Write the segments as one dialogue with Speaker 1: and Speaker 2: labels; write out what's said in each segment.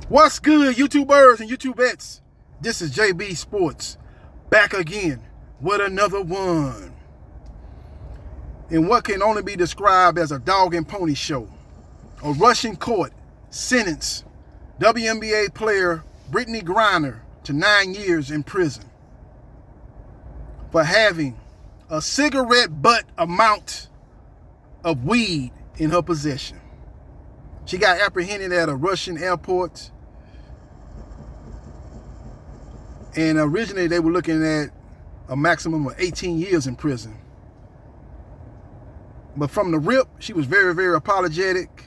Speaker 1: What's good, YouTubers and YouTubettes? This is JBsports, back again with another one. In what can only be described as a dog and pony show, a Russian court sentenced WNBA player Britney Griner to 9 years in prison for having a cigarette butt amount of weed in her possession. She got apprehended at a Russian airport, and originally they were looking at a maximum of 18 years in prison. But from the rip, she was very, very apologetic.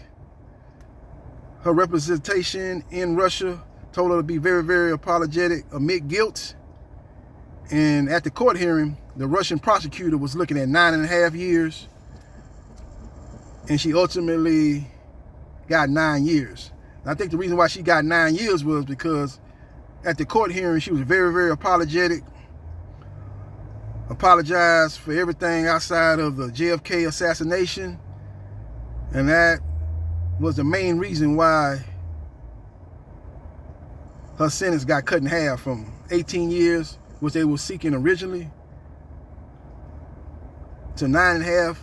Speaker 1: Her representation in Russia told her to be very, very apologetic, admit guilt. And at the court hearing, the Russian prosecutor was looking at 9.5 years, and she ultimately got 9 years. And I think the reason why she got 9 years was because at the court hearing, she was very, very apologetic. Apologized for everything outside of the JFK assassination. And that was the main reason why her sentence got cut in half from 18 years, which they were seeking originally, to 9.5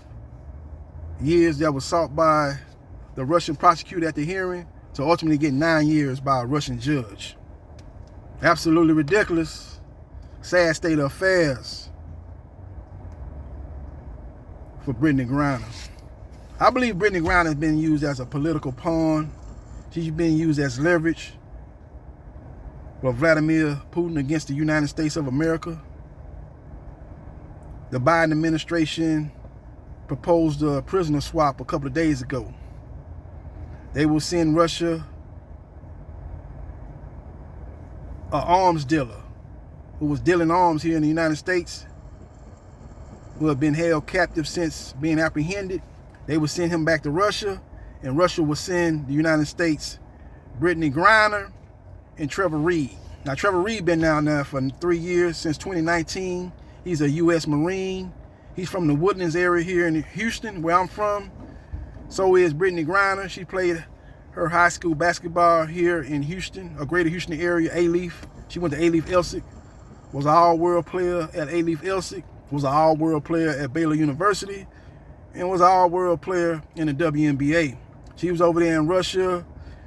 Speaker 1: years that was sought by the Russian prosecutor at the hearing, to ultimately get 9 years by a Russian judge. Absolutely ridiculous. Sad state of affairs for Britney Griner. I believe Britney Griner has been used as a political pawn. She's been used as leverage for Vladimir Putin against the United States of America. The Biden administration proposed a prisoner swap a couple of days ago. They will send Russia an arms dealer who was dealing arms here in the United States, who have been held captive since being apprehended. They would send him back to Russia, and Russia would send the United States Britney Griner and Trevor Reed. Now, Trevor Reed been down there for 3 years, since 2019. He's a U.S. Marine. He's from the Woodlands area here in Houston, where I'm from. So is Britney Griner. She played her high school basketball here in Houston, a greater Houston area, A-Leaf. She went to A-Leaf Elsick, was an all-world player at A-Leaf Elsick, was an all-world player at Baylor University, and was an all-world player in the WNBA. She was over there in Russia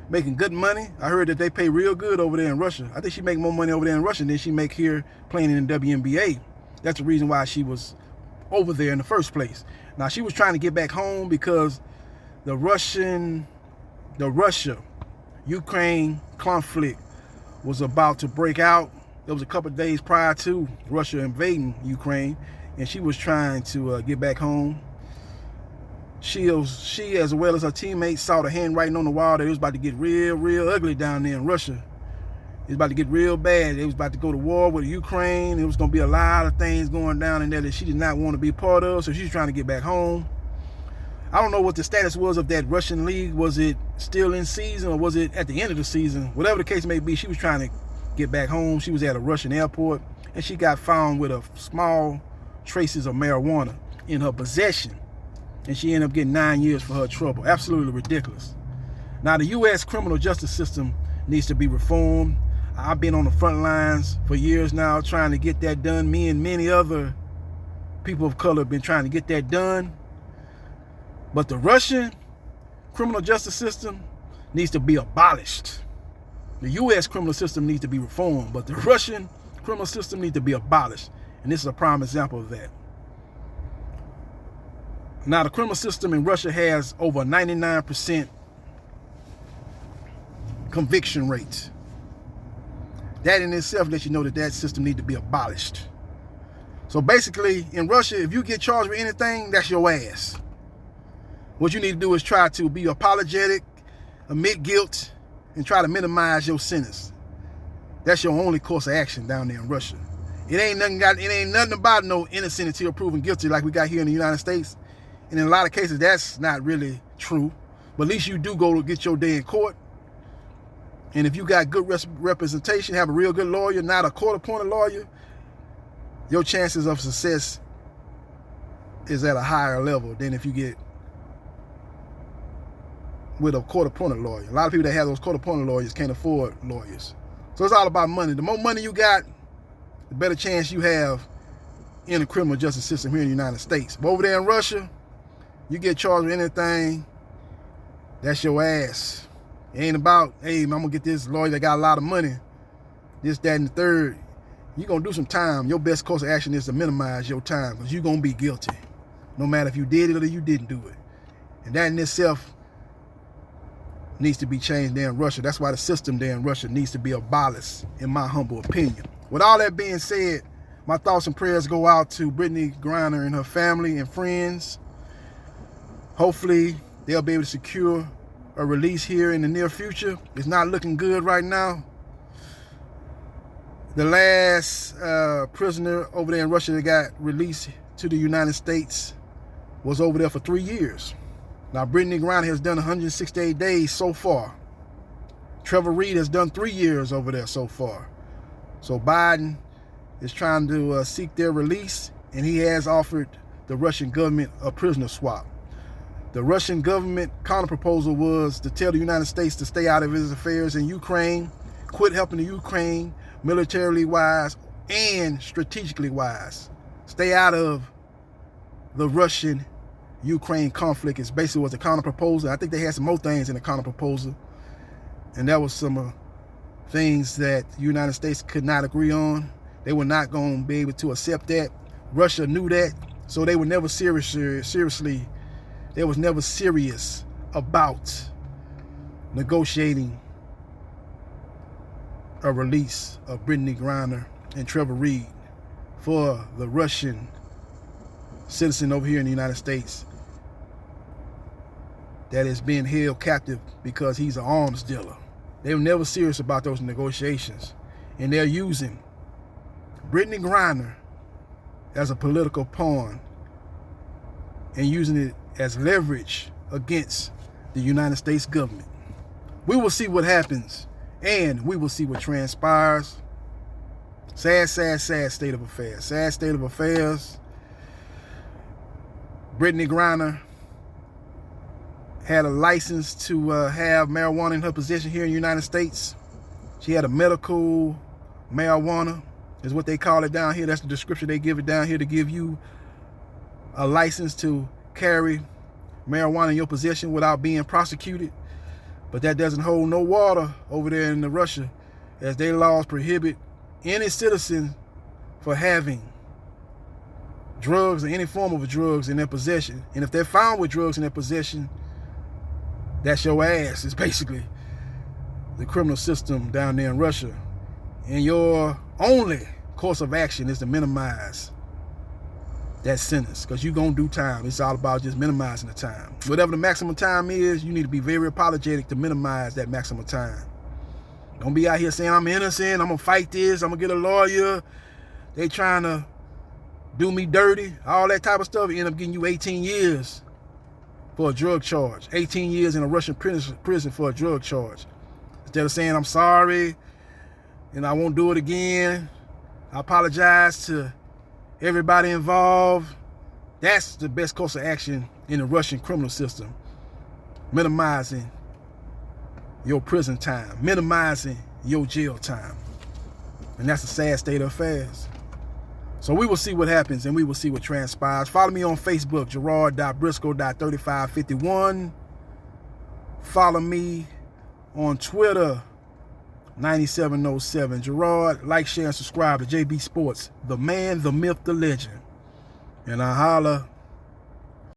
Speaker 1: making good money. I heard that they pay real good over there in Russia. I think she make more money over there in Russia than she make here playing in the WNBA. That's the reason why she was over there in the first place. Now, she was trying to get back home because the Russia-Ukraine conflict was about to break out. It was a couple of days prior to Russia invading Ukraine, and she was trying to get back home. She, as well as her teammates, saw the handwriting on the wall that it was about to get real, real ugly down there in Russia. It was about to get real bad. It was about to go to war with Ukraine. It was going to be a lot of things going down in there that she did not want to be a part of, so she's trying to get back home. I don't know what the status was of that Russian league. Was it still in season, or was it at the end of the season? Whatever the case may be, she was trying to get back home. She was at a Russian airport, and she got found with a small traces of marijuana in her possession, and she ended up getting 9 years for her trouble. Absolutely ridiculous. Now, the U.S. criminal justice system needs to be reformed. I've been on the front lines for years now trying to get that done. Me and many other people of color have been trying to get that done. But the Russian criminal justice system needs to be abolished. The U.S. criminal system needs to be reformed, but the Russian criminal system needs to be abolished. And this is a prime example of that. Now, the criminal system in Russia has over 99% conviction rates. That in itself lets you know that that system needs to be abolished. So basically, in Russia, if you get charged with anything, that's your ass. What you need to do is try to be apologetic, admit guilt, and try to minimize your sentence. That's your only course of action down there in Russia. It ain't nothing about no innocent until proven guilty like we got here in the United States. And in a lot of cases, that's not really true. But at least you do go to get your day in court. And if you got good representation, have a real good lawyer, not a court-appointed lawyer, your chances of success is at a higher level than if you get with a court-appointed lawyer. A lot of people that have those court-appointed lawyers can't afford lawyers. So it's all about money. The more money you got, the better chance you have in the criminal justice system here in the United States. But over there in Russia, you get charged with anything, that's your ass. It ain't about, hey, I'm gonna get this lawyer that got a lot of money, this, that, and the third. You're gonna do some time. Your best course of action is to minimize your time, because you're gonna be guilty, no matter if you did it or you didn't do it. And that in itself needs to be changed there in Russia. That's why the system there in Russia needs to be abolished, in my humble opinion. With all that being said, my thoughts and prayers go out to Britney Griner and her family and friends. Hopefully, they'll be able to secure a release here in the near future. It's not looking good right now. The last prisoner over there in Russia that got released to the United States was over there for 3 years. Now, Britney Griner has done 168 days so far. Trevor Reed has done 3 years over there so far. So Biden is trying to seek their release, and he has offered the Russian government a prisoner swap. The Russian government counterproposal was to tell the United States to stay out of its affairs in Ukraine, quit helping the Ukraine militarily wise and strategically wise. Stay out of the Russian-Ukraine conflict is basically what the counterproposal. I think they had some more things in the counterproposal, and that was some things that the United States could not agree on. They were not going to be able to accept that. Russia knew that, so they were never they was never serious about negotiating a release of Britney Griner and Trevor Reed for the Russian citizen over here in the United States that is being held captive because he's an arms dealer. They were never serious about those negotiations, and they're using Britney Griner as a political pawn and using it as leverage against the United States government. We will see what happens, and we will see what transpires. Sad, sad, sad state of affairs. Sad state of affairs. Britney Griner had a license to have marijuana in her possession here in the United States. She had a medical marijuana, is what they call it down here. That's the description they give it down here, to give you a license to carry marijuana in your possession without being prosecuted. But that doesn't hold no water over there in Russia, as their laws prohibit any citizen for having drugs or any form of drugs in their possession. And if they're found with drugs in their possession, that's your ass. It's basically the criminal system down there in Russia. And your only course of action is to minimize that sentence, because you're going to do time. It's all about just minimizing the time. Whatever the maximum time is, you need to be very apologetic to minimize that maximum time. Don't be out here saying, I'm innocent, I'm going to fight this, I'm going to get a lawyer. They trying to do me dirty, all that type of stuff. End up getting you 18 years for a drug charge. 18 years in a Russian prison for a drug charge. Instead of saying, I'm sorry, and I won't do it again, I apologize to everybody involved. That's the best course of action in the Russian criminal system. Minimizing your prison time, minimizing your jail time. And that's a sad state of affairs. So we will see what happens, and we will see what transpires. Follow me on Facebook, Gerard.Briscoe.3551. Follow me on Twitter, 9707 Gerard. Like, share, and subscribe to JB Sports, the man, the myth, the legend. And I holla.